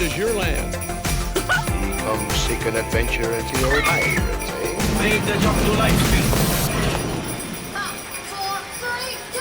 is your land. Come seek an adventure at the old pirates, eh? Make the jump to light speed. 4, 3, 2,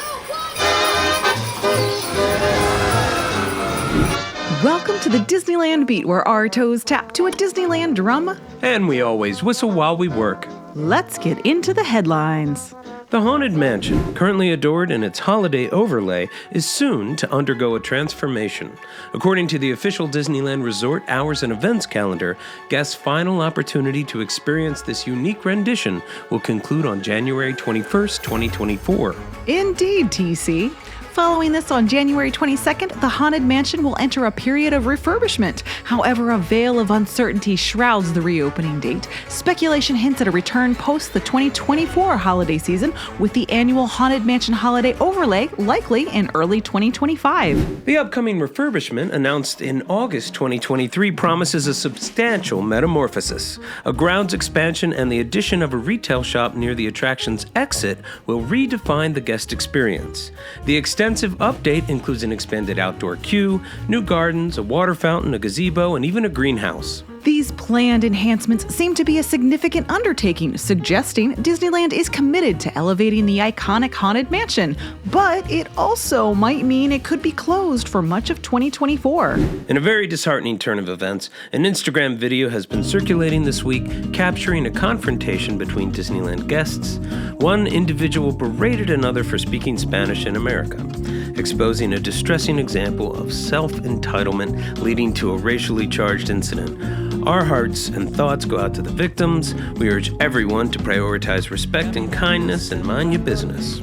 1. Welcome to the Disneyland Beat, where our toes tap to a Disneyland drum. And we always whistle while we work. Let's get into the headlines. The Haunted Mansion, currently adored in its holiday overlay, is soon to undergo a transformation. According to the official Disneyland Resort Hours and Events calendar, guests' final opportunity to experience this unique rendition will conclude on January 21st, 2024. Indeed, TC. Following this on January 22nd, the Haunted Mansion will enter a period of refurbishment. However, a veil of uncertainty shrouds the reopening date. Speculation hints at a return post the 2024 holiday season, with the annual Haunted Mansion holiday overlay likely in early 2025. The upcoming refurbishment, announced in August 2023, promises a substantial metamorphosis. A grounds expansion and the addition of a retail shop near the attraction's exit will redefine the guest experience. The extensive update includes an expanded outdoor queue, new gardens, a water fountain, a gazebo, and even a greenhouse. These planned enhancements seem to be a significant undertaking, suggesting Disneyland is committed to elevating the iconic Haunted Mansion, but it also might mean it could be closed for much of 2024. In a very disheartening turn of events, an Instagram video has been circulating this week capturing a confrontation between Disneyland guests. One individual berated another for speaking Spanish in America, exposing a distressing example of self-entitlement leading to a racially charged incident. Our hearts and thoughts go out to the victims. We urge everyone to prioritize respect and kindness and mind your business.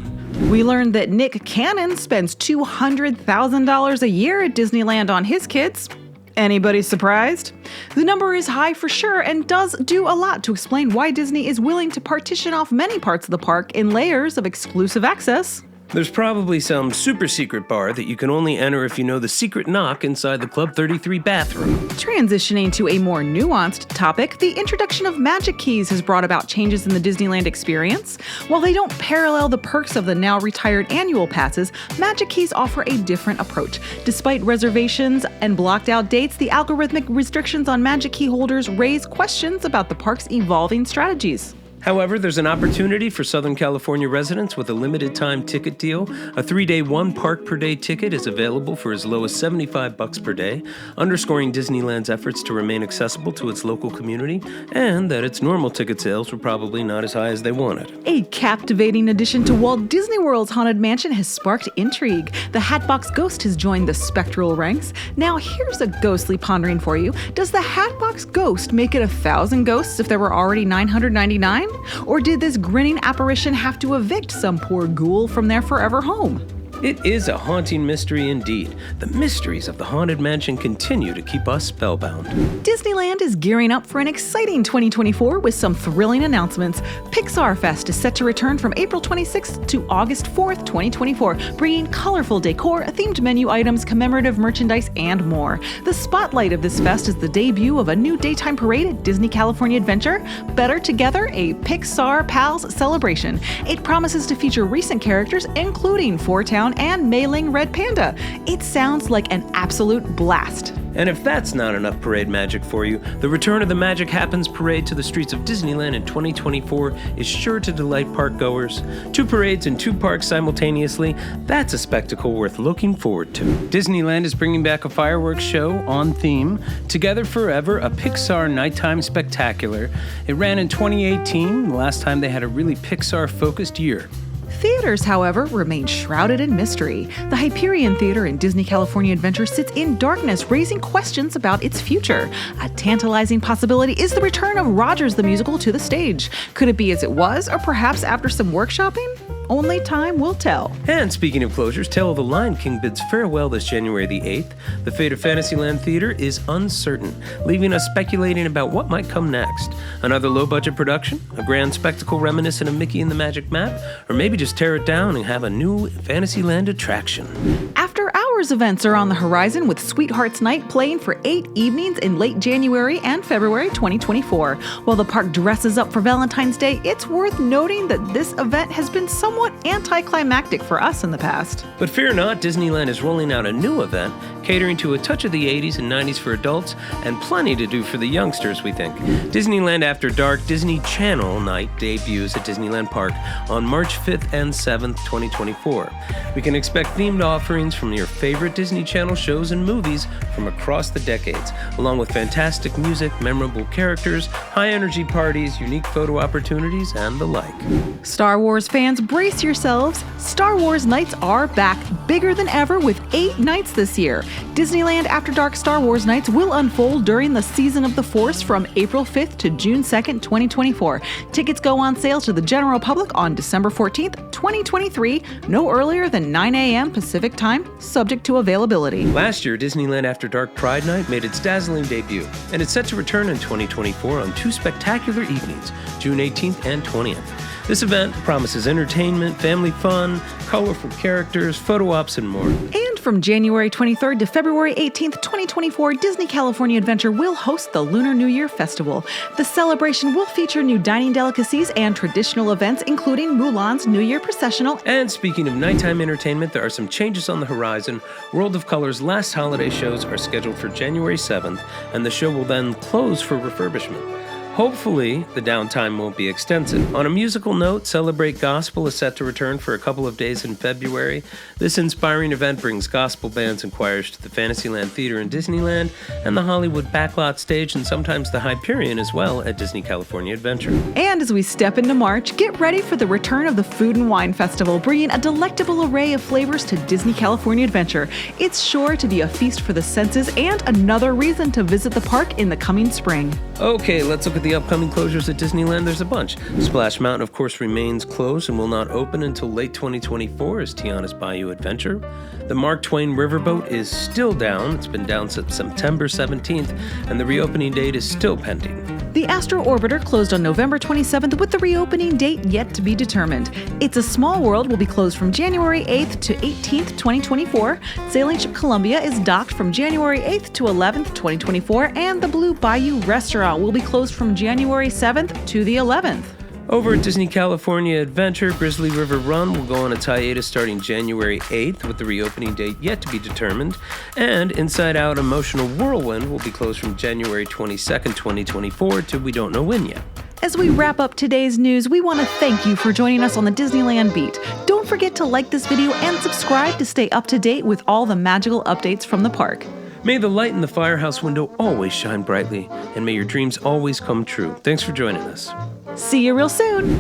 We learned that Nick Cannon spends $200,000 a year at Disneyland on his kids. Anybody surprised? The number is high for sure and does do a lot to explain why Disney is willing to partition off many parts of the park in layers of exclusive access. There's probably some super secret bar that you can only enter if you know the secret knock inside the Club 33 bathroom. Transitioning to a more nuanced topic, the introduction of Magic Keys has brought about changes in the Disneyland experience. While they don't parallel the perks of the now retired annual passes, Magic Keys offer a different approach. Despite reservations and blocked out dates, the algorithmic restrictions on Magic Key holders raise questions about the park's evolving strategies. However, there's an opportunity for Southern California residents with a limited time ticket deal. A 3-day, 1 park per day ticket is available for as low as $75 per day, underscoring Disneyland's efforts to remain accessible to its local community, and that its normal ticket sales were probably not as high as they wanted. A captivating addition to Walt Disney World's Haunted Mansion has sparked intrigue. The Hatbox Ghost has joined the spectral ranks. Now here's a ghostly pondering for you. Does the Hatbox Ghost make it 1,000 ghosts if there were already 999? Or did this grinning apparition have to evict some poor ghoul from their forever home? It is a haunting mystery indeed. The mysteries of the Haunted Mansion continue to keep us spellbound. Disneyland is gearing up for an exciting 2024 with some thrilling announcements. Pixar Fest is set to return from April 26th to August 4th, 2024, bringing colorful decor, themed menu items, commemorative merchandise, and more. The spotlight of this fest is the debut of a new daytime parade at Disney California Adventure, Better Together, a Pixar Pals celebration. It promises to feature recent characters, including Four Town and Mei Ling Red Panda. It sounds like an absolute blast. And if that's not enough parade magic for you, the Return of the Magic Happens parade to the streets of Disneyland in 2024 is sure to delight park goers. 2 parades in 2 parks simultaneously, that's a spectacle worth looking forward to. Disneyland is bringing back a fireworks show on theme, Together Forever, a Pixar nighttime spectacular. It ran in 2018, the last time they had a really Pixar-focused year. Theaters, however, remain shrouded in mystery. The Hyperion Theater in Disney California Adventure sits in darkness, raising questions about its future. A tantalizing possibility is the return of Rogers the Musical to the stage. Could it be as it was, or perhaps after some workshopping? Only time will tell. And speaking of closures, Tale of the Lion King bids farewell this January the 8th. The fate of Fantasyland Theater is uncertain, leaving us speculating about what might come next. Another low-budget production? A grand spectacle reminiscent of Mickey and the Magic Map? Or maybe just tear it down and have a new Fantasyland attraction? After Hours events are on the horizon, with Sweethearts Night playing for 8 evenings in late January and February 2024. While the park dresses up for Valentine's Day, it's worth noting that this event has been somewhat anticlimactic for us in the past. But fear not, Disneyland is rolling out a new event, catering to a touch of the 80s and 90s for adults, and plenty to do for the youngsters, we think. Disneyland After Dark Disney Channel Night debuts at Disneyland Park on March 5th and 7th, 2024. We can expect themed offerings from your favorite Disney Channel shows and movies from across the decades, along with fantastic music, memorable characters, high-energy parties, unique photo opportunities, and the like. Star Wars fans, brace yourselves. Star Wars Nights are back, bigger than ever, with 8 nights this year. Disneyland After Dark Star Wars Nights will unfold during the Season of the Force from April 5th to June 2nd, 2024. Tickets go on sale to the general public on December 14th, 2023, no earlier than 9 a.m. Pacific Time, subject to availability. Last year, Disneyland After Dark Pride Night made its dazzling debut, and it's set to return in 2024 on 2 spectacular evenings, June 18th and 20th. This event promises entertainment, family fun, colorful characters, photo ops, and more. And from January 23rd to February 18th, 2024, Disney California Adventure will host the Lunar New Year Festival. The celebration will feature new dining delicacies and traditional events, including Mulan's New Year Processional. And speaking of nighttime entertainment, there are some changes on the horizon. World of Color's last holiday shows are scheduled for January 7th, and the show will then close for refurbishment. Hopefully, the downtime won't be extensive. On a musical note, Celebrate Gospel is set to return for a couple of days in February. This inspiring event brings gospel bands and choirs to the Fantasyland Theater in Disneyland and the Hollywood Backlot Stage, and sometimes the Hyperion as well at Disney California Adventure. And as we step into March, get ready for the return of the Food and Wine Festival, bringing a delectable array of flavors to Disney California Adventure. It's sure to be a feast for the senses and another reason to visit the park in the coming spring. Okay, let's look at the upcoming closures at Disneyland. There's a bunch. Splash Mountain, of course, remains closed and will not open until late 2024 as Tiana's Bayou Adventure. The Mark Twain Riverboat is still down. It's been down since September 17th, and the reopening date is still pending. The Astro Orbiter closed on November 27th with the reopening date yet to be determined. It's a Small World will be closed from January 8th to 18th, 2024. Sailing Ship Columbia is docked from January 8th to 11th, 2024, and the Blue Bayou Restaurant will be closed from January 7th to the 11th. Over at Disney California Adventure, Grizzly River Run will go on its hiatus starting January 8th with the reopening date yet to be determined, and Inside Out Emotional Whirlwind will be closed from January 22nd, 2024 to we don't know when yet. As we wrap up today's news, we want to thank you for joining us on the Disneyland Beat. Don't forget to like this video and subscribe to stay up to date with all the magical updates from the park. May the light in the firehouse window always shine brightly, and may your dreams always come true. Thanks for joining us. See you real soon!